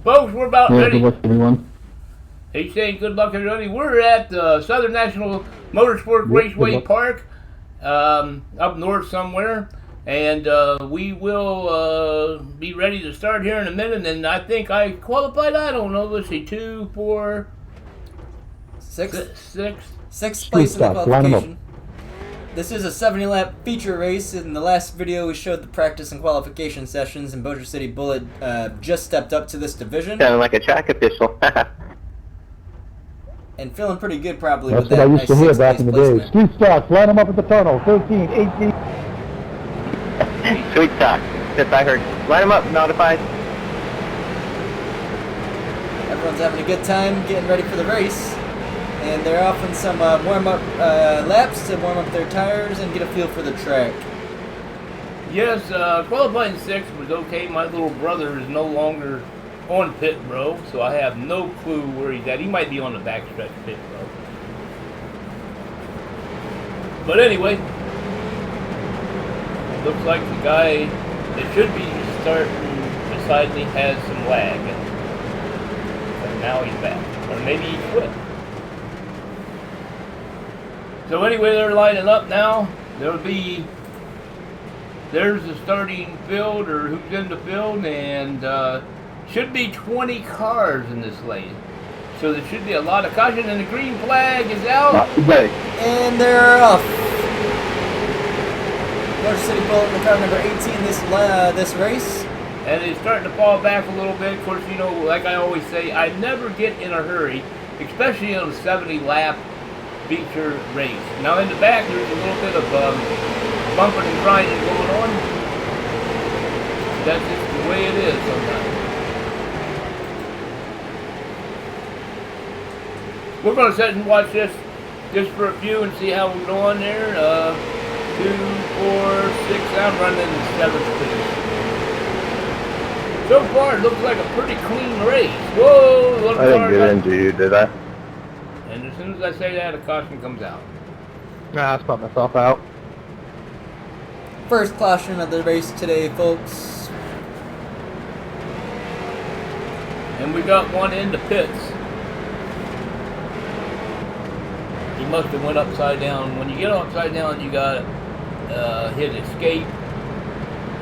Folks, we're about Yeah, ready. good luck, everyone. He's saying good luck, everybody. We're at the Southern National Motorsport Raceway Park, up north somewhere. And we will be ready to start here in a minute. And I think I qualified, I don't know, let's see, 2, 4, 6. Sixth place in the qualification. This is a 70-lap feature race. In the last video, we showed the practice and qualification sessions, and Bossier City Bullet just stepped up to this division. Sounding like a track official. And feeling pretty good, probably, That's with what that I used nice to hear sixth back place in the day. placement. Street stocks, line them up at the tunnel. 13, 18. Sweet stock. That's I heard. Line them up, notified. Everyone's having a good time getting ready for the race. And they're offering some warm-up laps to warm up their tires and get a feel for the track. Yes, qualifying 6 was okay. My little brother is no longer on pit row, so I have no clue where he's at. He might be on the backstretch pit row. But anyway, looks like the guy that should be starting beside me has some lag. And now he's back. Or maybe he quit. So anyway, they're lining up now. There's the starting field, or who's in the field, and should be 20 cars in this lane. So there should be a lot of caution, and the green flag is out. And they're off. Bossier City Bullet in the car number 18 this race. And it's starting to fall back a little bit. Of course, you know, like I always say, I never get in a hurry, especially on a 70-lap feature race. Now in the back, there's a little bit of bumping and grinding going on. That's just the way it is sometimes. We're going to sit and watch this just for a few and see how we're going there. 2, 4, 6, I'm running in 7th place. So far, it looks like a pretty clean race. Whoa! I didn't get into you, did I? And as soon as I say that, a caution comes out. Nah, I spot myself out. First caution of the race today, folks. And we got one in the pits. He must have went upside down. When you get upside down, you got hit escape.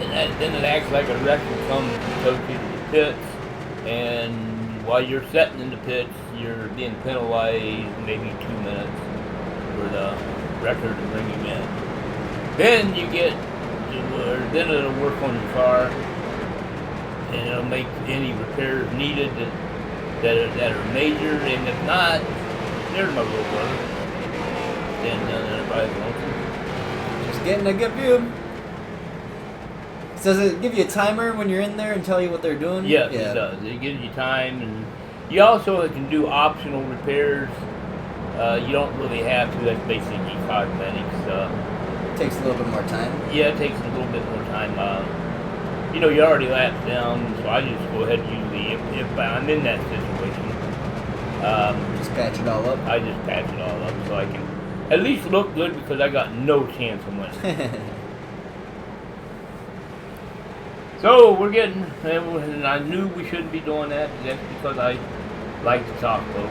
And then it acts like a wreck will come to tow you to the pits. And while you're sitting in the pits, you're being penalized maybe 2 minutes for the record to bring you in. Then you get, then it'll work on your car, and it'll make any repairs needed that are major. And if not, there's my little brother standing down there by the lonesome. Just getting a good view. Does it give you a timer when you're in there and tell you what they're doing? Yes, yeah. It does. It gives you time, and you also can do optional repairs. You don't really have to. That's basically cosmetics. It takes a little bit more time. Yeah, it takes a little bit more time. You know, you're already lapped down, so I just go ahead and usually, if I'm in that situation, just patch it all up. I just patch it all up so I can at least look good, because I got no chance of winning. So we're getting, and I knew we shouldn't be doing that. That's because I like to talk, folks.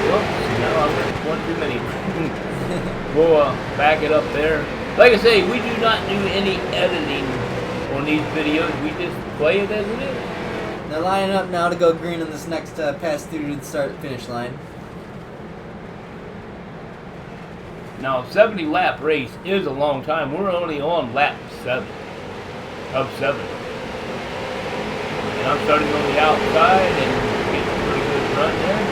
Whoops, now I'm one too many. We'll back it up there. Like I say, we do not do any editing on these videos. We just play it as it is. They're lining up now to go green on this next pass through to the start-finish line. Now, 70-lap race is a long time. We're only on lap 7. Of 7. And I'm starting on the outside and getting a pretty good run there.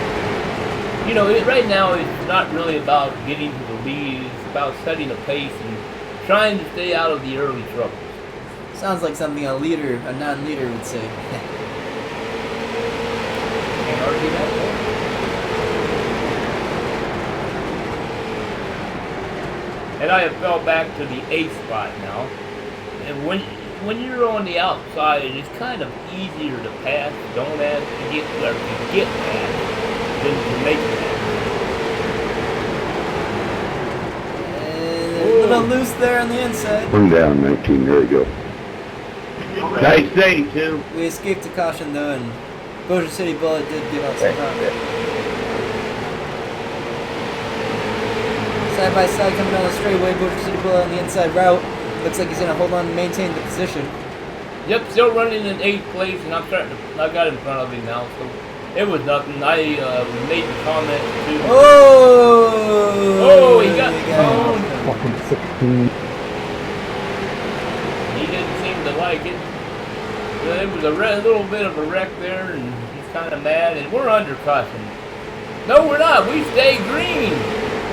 You know, right now it's not really about getting to the lead. It's about setting a pace and trying to stay out of the early troubles. Sounds like something a non-leader would say. Can't argue that. And I have fell back to the 8th spot now. And when you're on the outside, it's kind of easier to pass. Don't have to get where you get past than to make it. And a little loose there on the inside. Bring down 19, there you go. Nice day, too. We escaped a caution though, and Bossier City Bullet did give out some ground. Side by side coming down the straightaway, Bossier City Bullet on the inside route. Looks like he's gonna hold on and maintain the position. Yep, still running in 8th place, and I got in front of him now, so it was nothing. I made the comment too. Oh! He got owned. Fucking 16. He didn't seem to like it. Well, it was a little bit of a wreck there, and he's kind of mad, and we're under caution. No, we're not. We stay green.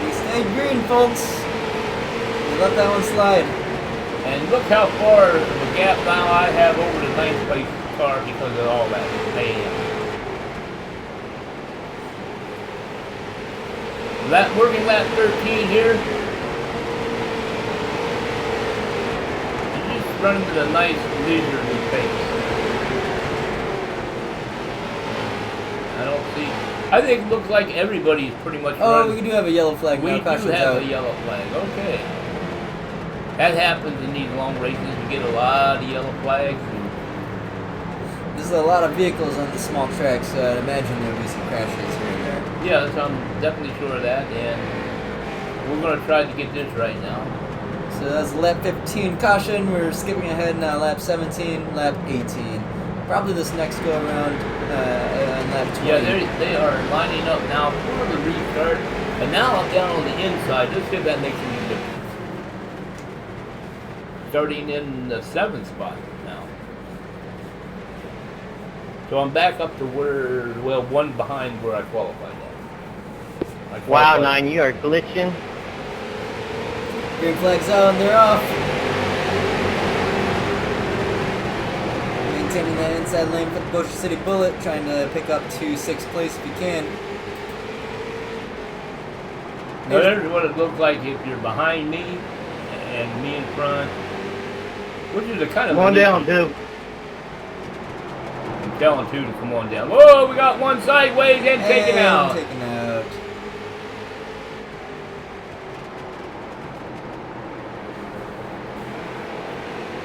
We stayed green, folks. We let that one slide. And look how far of a gap now I have over the 9th place car because of all that. Man. Working lap 13 here. He's just running at a nice leisurely pace. I think it looks like everybody's pretty much running. We do have a yellow flag now. We do have a yellow flag. Okay. That happens in these long races. You get a lot of yellow flags. There's a lot of vehicles on the small tracks, so I'd imagine there'll be some crashes here and there. Yeah, so I'm definitely sure of that, and we're going to try to get this right now. So that's lap 15 caution. We're skipping ahead now, lap 17, lap 18. Probably this next go around on lap 20. Yeah, they are lining up now for the restart, and now I'm down on the inside. Let's see if that makes any difference. Starting in the 7th spot now. So I'm back up to one behind where I qualified at. Wow, 9, you are glitching. Green flag's on, they're off. Maintaining that inside lane for the Bossier City Bullet, trying to pick up to 6th place if you can. Now there's what it looks like if you're behind me and me in front. Which is a kind of... Come on down, dude. I'm telling two to come on down. Whoa, we got one sideways and taken out. Taken out.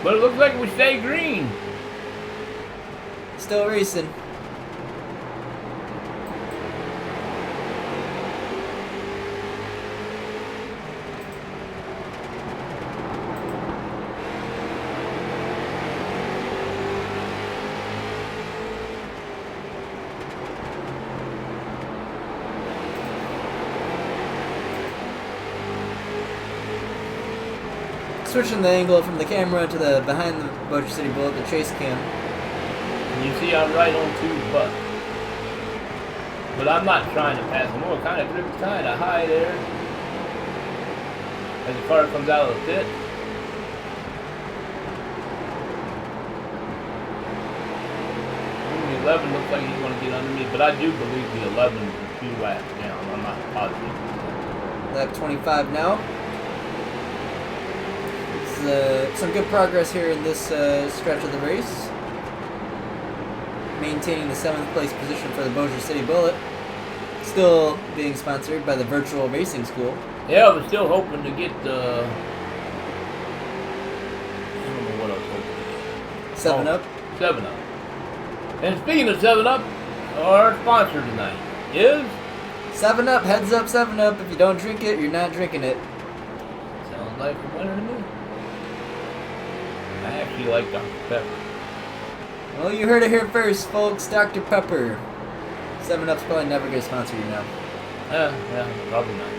But it looks like we stay green. Still racing. Switching the angle from the camera to the behind the Bossier City Bullet, the chase cam. And you see I'm right on two's butt. But I'm not trying to pass him. Oh, kind of drift kind of high there. As the car comes out of the pit. The 11 looks like he's going to get under me, but I do believe the 11 is 2 laps down. I'm not positive. Lap 25 now. Some good progress here in this stretch of the race. Maintaining the 7th place position for the Bossier City Bullet. Still being sponsored by the Virtual Racing School. Yeah, I was still hoping to get the... I don't know what I was hoping to get. 7 Up. 7 Up. And speaking of 7 Up, our sponsor tonight is... 7 Up, heads up 7 Up. If you don't drink it, you're not drinking it. Sounds like a winner to me. I actually like Dr. Pepper. Well, you heard it here first, folks. Dr. Pepper. 7 Up's probably never going to sponsor you now. Yeah, probably not.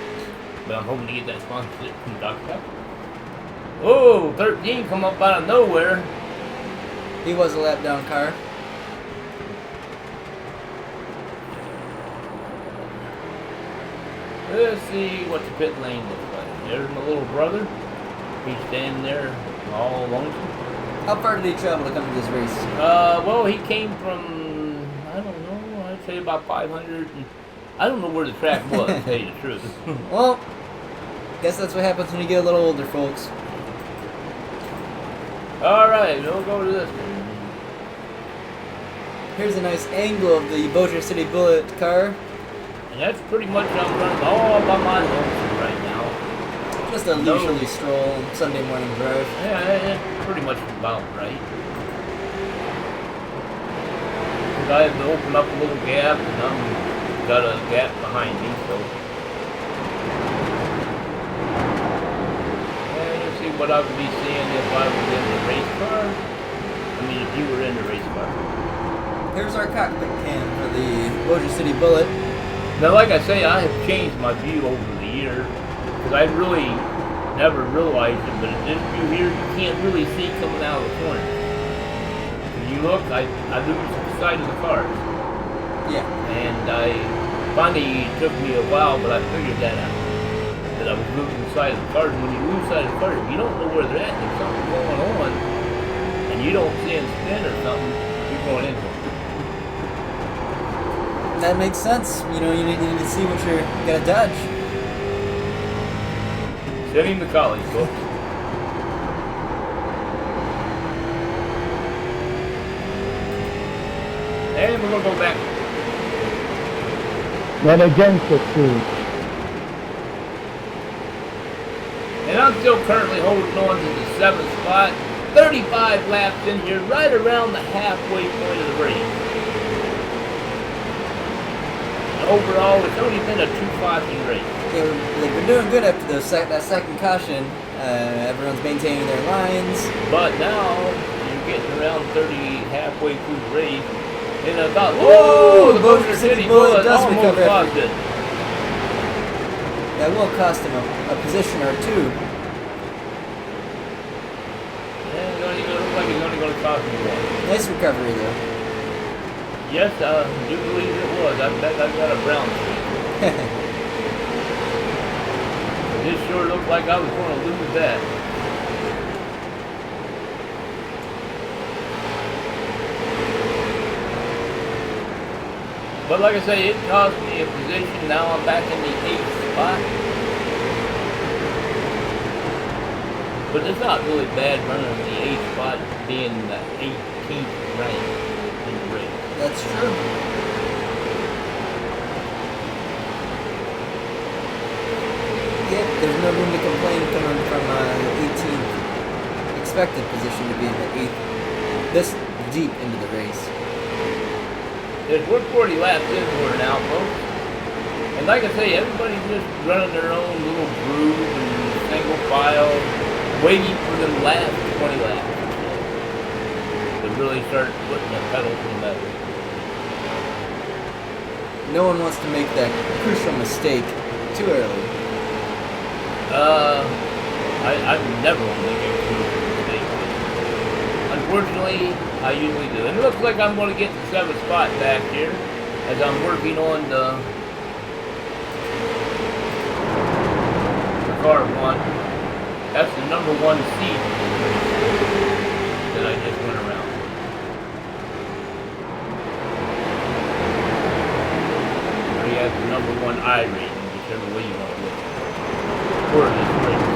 But I'm hoping to get that sponsorship from Dr. Pepper. Oh, 13 come up out of nowhere. He was a lap down car. Let's see what the pit lane looks like. There's my little brother. He's standing there all alone. How far did he travel to come to this race? Well, he came from, I don't know, I'd say about 500. I don't know where the track was, to tell you the truth. Well, guess that's what happens when you get a little older, folks. Alright, we'll go to this one. Here's a nice angle of the Bossier City Bullet car. And that's pretty much I'm running all by my lonesome right now. Just a leisurely stroll, Sunday morning drive. Yeah, it's pretty much about right. I had to open up a little gap, and I'm got a gap behind me, so. And let's see what I would be seeing if I was in the race car. I mean, if you were in the race car. Here's our cockpit cam for the Bossier City Bullet. Now, like I say, I have changed my view over the years, because I really never realized it, but this view here, you can't really see coming out of the corner. When you look, I lose the sight of the cars. Yeah. And I finally, it took me a while, but I figured that out. That I was losing sight of the cars. When you lose sight of the cars, if you don't know where they're at, there's something going on, and you don't see them spin or something, you're going into them. That makes sense. You know, you need to see what you're gonna dodge. Sending to college, folks. And we're gonna go back. Then against the speed. And I'm still currently holding on to the 7th spot. 35 laps in here, right around the halfway point of the race. And overall, it's only been a 2-5 race. Yeah, they've been doing good after that second caution. Everyone's maintaining their lines. But now, you're getting around 30 halfway through the race. And I thought, whoa, the Bossier City Bullet does almost recover lost it. That will cost him a position or two. Yeah, it's only gonna look like it's only going to cost me one. Nice recovery, though. Yes, I do believe it was. I bet I got a brown streak. It sure looked like I was going to lose that. But like I say, it cost me a position. Now I'm back in the 8th spot. But it's not really bad running the 8th spot, being the 18th rank in the race. That's true. Yeah, there's no room to complain coming from the 18th expected position to be in the 8th. This deep into the race. We're 40 laps in for now, folks. And like I say, everybody's just running their own little groove and single file, waiting for the last 20 laps to really start putting the pedal to the metal. No one wants to make that crucial mistake too early. I never want to make a crucial mistake. Unfortunately, I usually do. And it looks like I'm going to get the 7th spot back here as I'm working on the car 1. That's the number 1 seat that I just went around. Or he has the number 1 I rating, whichever way you want to look at it. For this race.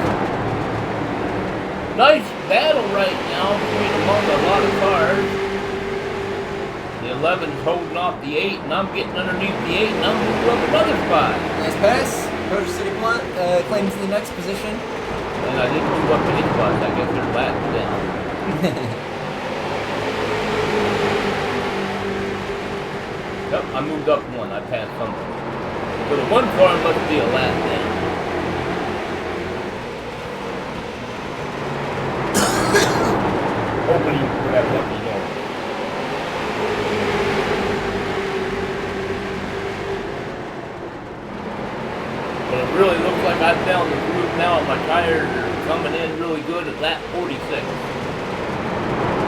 Nice battle right now between among a lot of cars. The 11's holding off the 8, and I'm getting underneath the 8, and I'm moving up another spot. Nice pass. Bossier City Bullet claims the next position. And I didn't move up any spots. I guess they're lapped down. Yep, I moved up 1. I passed something. So the 1 car must be a lap down. Hopefully you can grab what you know. But it really looks like I found the groove now, and my tires are coming in really good at lap 46.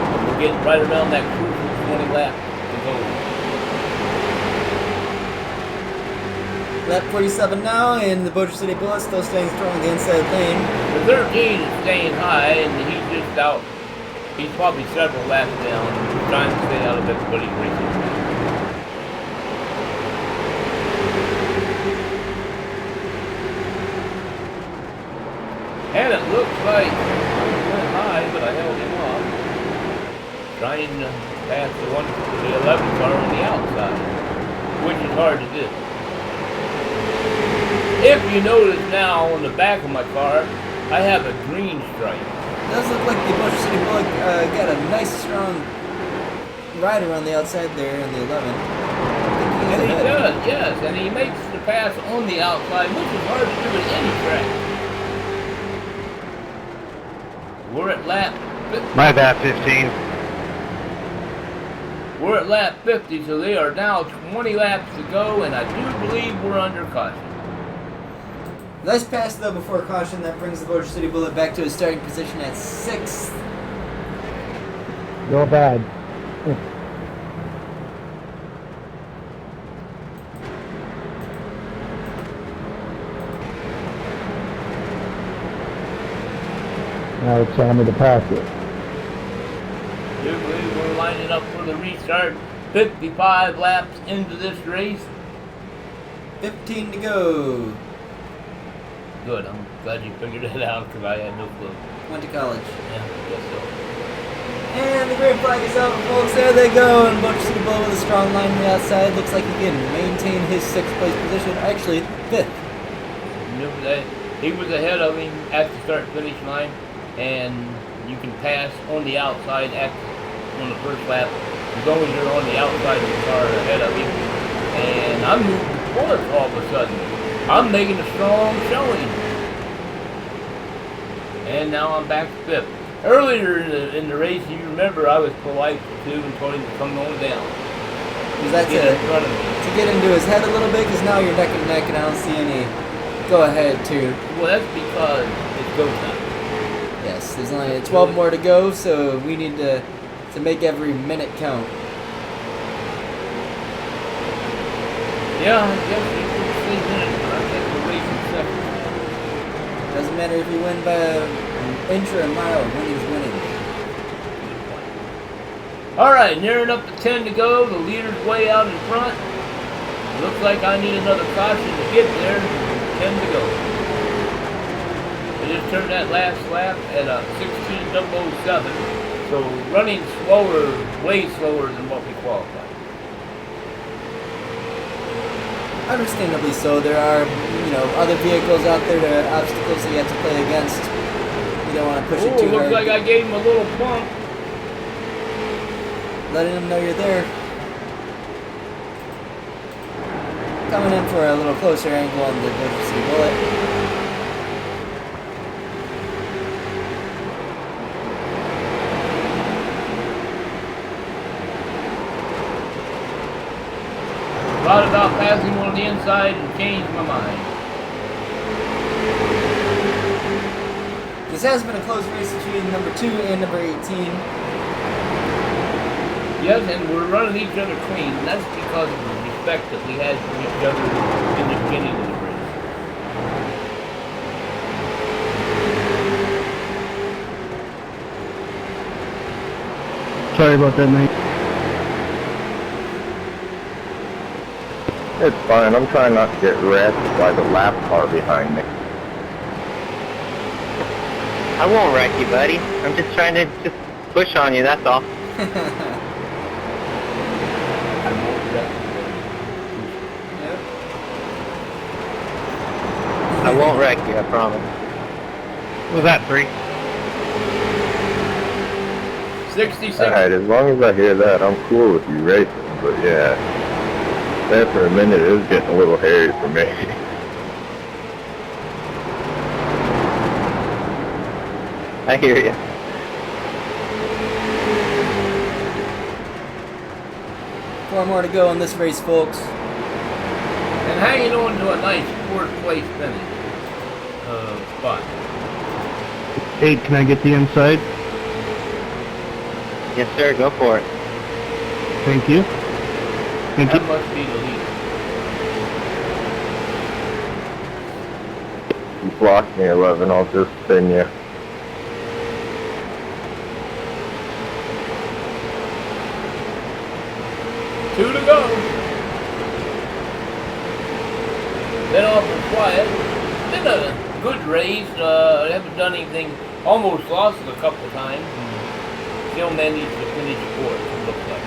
And we're getting right around that crucial 20 lap to go. Lap 47 now, and the Bossier City Bullet still staying strong on the inside lane. The 13 is staying high, and he's just out. He's probably several laps down, trying to stay out of everybody's racing. And it looks like he went high, but I held him off. Trying to pass the 11 car on the outside, which is hard to do. If you notice now on the back of my car, I have a green stripe. It does look like the Bossier City Bullet got a nice strong right around the outside there in the 11. And he does, yes, and he makes the pass on the outside, which is hard to do at any track. We're at lap. My bad, 15. We're at lap 50, so they are now 20 laps to go, and I do believe we're under caution. Nice pass though before caution. That brings the Bossier City Bullet back to his starting position at 6th. You're bad. Now it's time to pass it. Do believe we're lining up for the restart. 55 laps into this race. 15 to go. Good, I'm glad you figured it out because I had no clue. Went to college. Yeah, I guess so. And the green flag is out, folks. There they go. And Bossier City Bullet with a strong line on the outside. Looks like he can maintain his 6th place position. Actually, 5th. Remember that he was ahead of him at the start-finish line, and you can pass on the outside on the first lap as long as you're on the outside of the car ahead of him. And I'm moving forward all of a sudden. I'm making a strong showing. And now I'm back to 5th. Earlier in the race, you remember I was polite to and told him to come on down. Was that Get in front of me. to get into his head a little bit? Because now you're neck and neck, and I don't see any go ahead to. Well, that's because it's go time. Yes, there's only 12 more to go, so we need to make every minute count. Yeah, I guess you could say that, but I think we're waiting second. Doesn't matter if you win by an inch or a mile, winning's winning. Alright, nearing up to 10 to go. The leader's way out in front. Looks like I need another caution to get there. 10 to go. I just turned that last lap at a 16:007. So running slower, way slower than what we qualified. Understandably so. There are, other vehicles out there, there are obstacles that you have to play against. You don't want to push it too looks hard. like I gave him a little bump. Letting them know you're there. Coming in for a little closer angle on the Bossier City Bullet. Thought about passing one on the inside and changed my mind. This has been a close race between number 2 and number 18. Yes, and we're running each other clean. And that's because of the respect that we had for each other in the beginning of the race. Sorry about that, mate. It's fine. I'm trying not to get wrecked by the lap car behind me. I won't wreck you, buddy. I'm just trying to push on you, that's all. I won't wreck you, I promise. Was that 3? 66. Alright, as long as I hear that, I'm cool with you racing, but yeah. There for a minute, it was getting a little hairy for me. I hear you. Four more to go in this race, folks. And hanging on to a nice fourth place finish spot. 8, can I get the inside? Yes, sir, go for it. Thank you. Thank you. That must be the leader. You blocked me, 11, I'll just spin you. Two to go. Been awful quiet. Been a good race. I haven't done anything. Almost lost it a couple of times. And still managed to finish fourth, it looks like.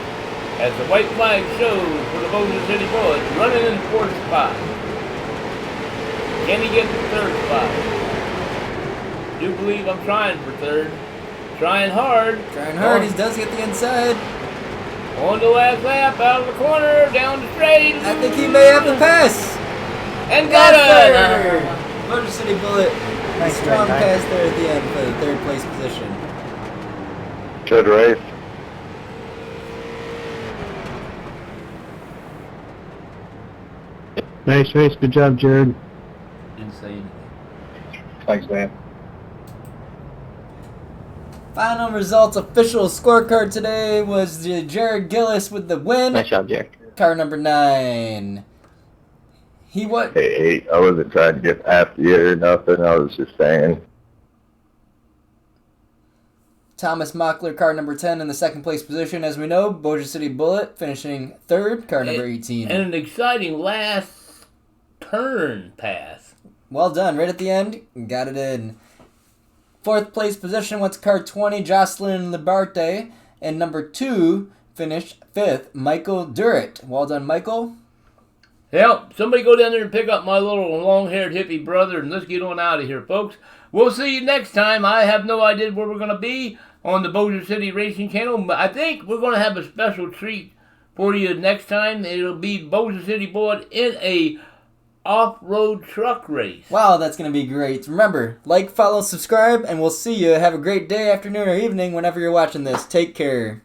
As the white flag shows for the Bossier City Bullet, running in fourth spot. Can he get the third spot? Do believe I'm trying for third. Trying hard. Trying hard, he does get the inside. On the last lap, out of the corner, down the straight. I think he may have the pass. And got it. third. Bossier City Bullet. Nice strong pass there at the end for the third place position. Good race. Nice race. Good job, Jared. Didn't say anything. Thanks, man. Final results official scorecard today was Jared Gillis with the win. Nice job, Jared. Car number 9. He what? Hey, I wasn't trying to get after you or nothing. I was just saying. Thomas Mockler, car number 10 in the second place position. As we know, Bossier City Bullet finishing third, car number 18. And an exciting last turn pass. Well done, right at the end, got it in. Fourth place position went to car 20, Jocelyn Libarte. And number 2 finished 5th, Michael Durrett. Well done, Michael. Help, somebody go down there and pick up my little long-haired hippie brother, and let's get on out of here, folks. We'll see you next time. I have no idea where we're going to be on the Bossier City Racing Channel, but I think we're going to have a special treat for you next time. It'll be Bossier City Bullet in a off-road truck race. Wow, that's going to be great. Remember, like, follow, subscribe, and we'll see you. Have a great day, afternoon, or evening whenever you're watching this. Take care.